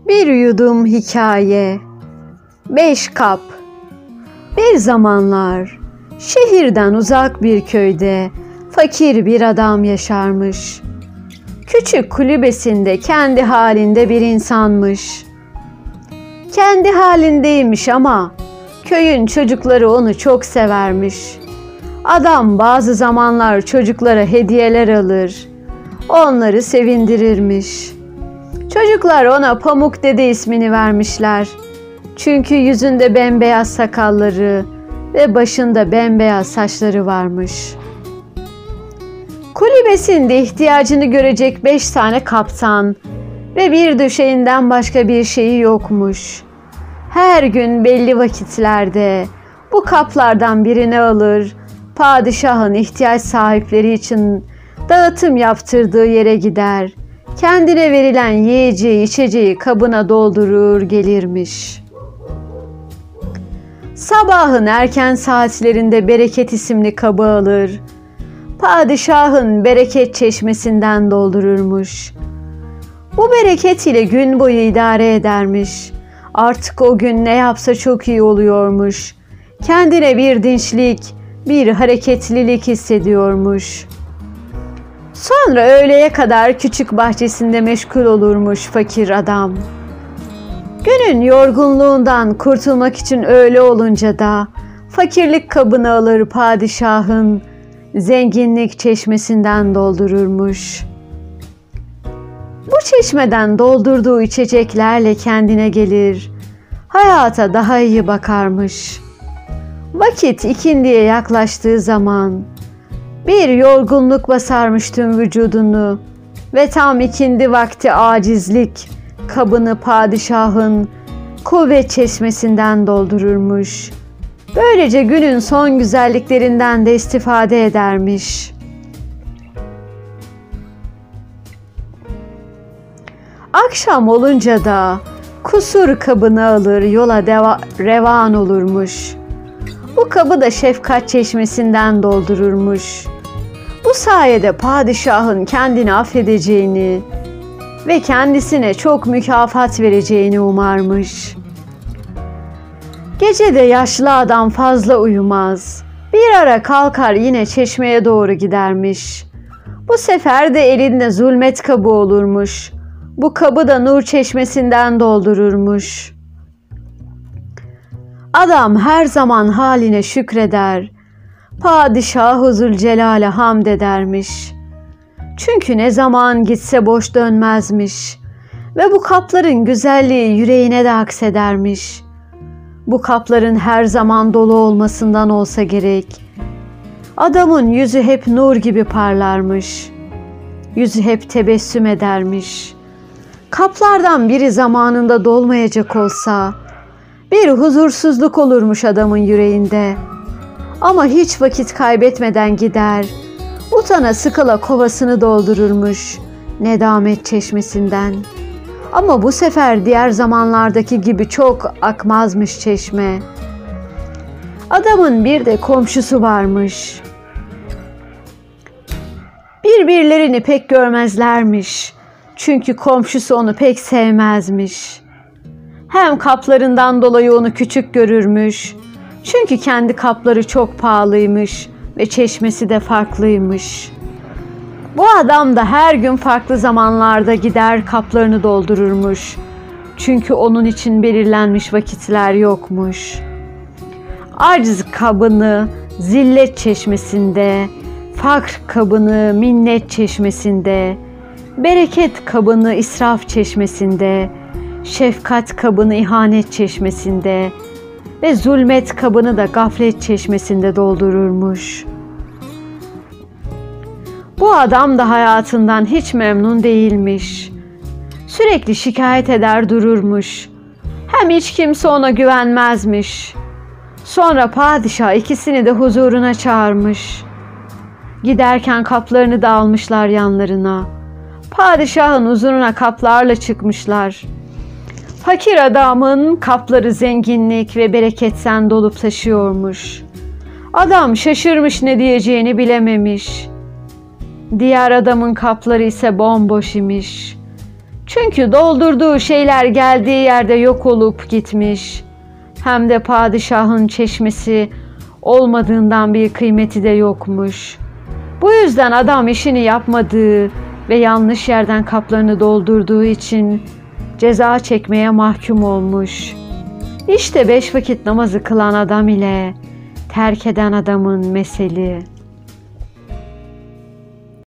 Bir yudum hikaye. 5 kap. Bir zamanlar şehirden uzak bir köyde fakir bir adam yaşarmış. Küçük kulübesinde kendi halinde bir insanmış. Kendi halindeymiş ama köyün çocukları onu çok severmiş. Adam bazı zamanlar çocuklara hediyeler alır, onları sevindirirmiş. Çocuklar ona Pamuk Dede ismini vermişler. Çünkü yüzünde bembeyaz sakalları ve başında bembeyaz saçları varmış. Kulübesinde ihtiyacını görecek 5 tane kaptan ve bir döşeğinden başka bir şeyi yokmuş. Her gün belli vakitlerde bu kaplardan birini alır, padişahın ihtiyaç sahipleri için dağıtım yaptırdığı yere gider. Kendine verilen yiyeceği, içeceği kabına doldurur gelirmiş. Sabahın erken saatlerinde Bereket isimli kabı alır. Padişahın bereket çeşmesinden doldururmuş. Bu bereket ile gün boyu idare edermiş. Artık o gün ne yapsa çok iyi oluyormuş. Kendine bir dinçlik, bir hareketlilik hissediyormuş. Sonra öğleye kadar küçük bahçesinde meşgul olurmuş fakir adam. Günün yorgunluğundan kurtulmak için öğle olunca da fakirlik kabını alır padişahın zenginlik çeşmesinden doldururmuş. Bu çeşmeden doldurduğu içeceklerle kendine gelir, hayata daha iyi bakarmış. Vakit ikindiye yaklaştığı zaman bir yorgunluk basarmış tüm vücudunu ve tam ikindi vakti acizlik kabını padişahın kuvvet çeşmesinden doldururmuş. Böylece günün son güzelliklerinden de istifade edermiş. Akşam olunca da kusur kabını alır yola revan olurmuş. Bu kabı da şefkat çeşmesinden doldururmuş. Bu sayede padişahın kendini affedeceğini ve kendisine çok mükafat vereceğini umarmış. Gece de yaşlı adam fazla uyumaz. Bir ara kalkar yine çeşmeye doğru gidermiş. Bu sefer de elinde zulmet kabı olurmuş. Bu kabı da nur çeşmesinden doldururmuş. Adam her zaman haline şükreder. Padişah-ı Zülcelal'e hamd edermiş. Çünkü ne zaman gitse boş dönmezmiş. Ve bu kapların güzelliği yüreğine de aksedermiş. Bu kapların her zaman dolu olmasından olsa gerek. Adamın yüzü hep nur gibi parlarmış. Yüzü hep tebessüm edermiş. Kaplardan biri zamanında dolmayacak olsa bir huzursuzluk olurmuş adamın yüreğinde. Ama hiç vakit kaybetmeden gider, utana sıkıla kovasını doldururmuş nedamet çeşmesinden. Ama bu sefer diğer zamanlardaki gibi çok akmazmış çeşme. Adamın bir de komşusu varmış. Birbirlerini pek görmezlermiş. Çünkü komşusu onu pek sevmezmiş. Hem kaplarından dolayı onu küçük görürmüş. Çünkü kendi kapları çok pahalıymış ve çeşmesi de farklıymış. Bu adam da her gün farklı zamanlarda gider kaplarını doldururmuş. Çünkü onun için belirlenmiş vakitler yokmuş. Acz kabını zillet çeşmesinde, fakr kabını minnet çeşmesinde, bereket kabını israf çeşmesinde, şefkat kabını ihanet çeşmesinde ve zulmet kabını da gaflet çeşmesinde doldururmuş. Bu adam da hayatından hiç memnun değilmiş. Sürekli şikayet eder dururmuş. Hem hiç kimse ona güvenmezmiş. Sonra padişah ikisini de huzuruna çağırmış. Giderken kaplarını da almışlar yanlarına. Padişahın huzuruna kaplarla çıkmışlar. Fakir adamın kapları zenginlik ve bereketten dolup taşıyormuş. Adam şaşırmış, ne diyeceğini bilememiş. Diğer adamın kapları ise bomboş imiş. Çünkü doldurduğu şeyler geldiği yerde yok olup gitmiş. Hem de padişahın çeşmesi olmadığından bir kıymeti de yokmuş. Bu yüzden adam işini yapmadığı ve yanlış yerden kaplarını doldurduğu için ceza çekmeye mahkum olmuş. İşte 5 vakit namazı kılan adam ile terk eden adamın meseli.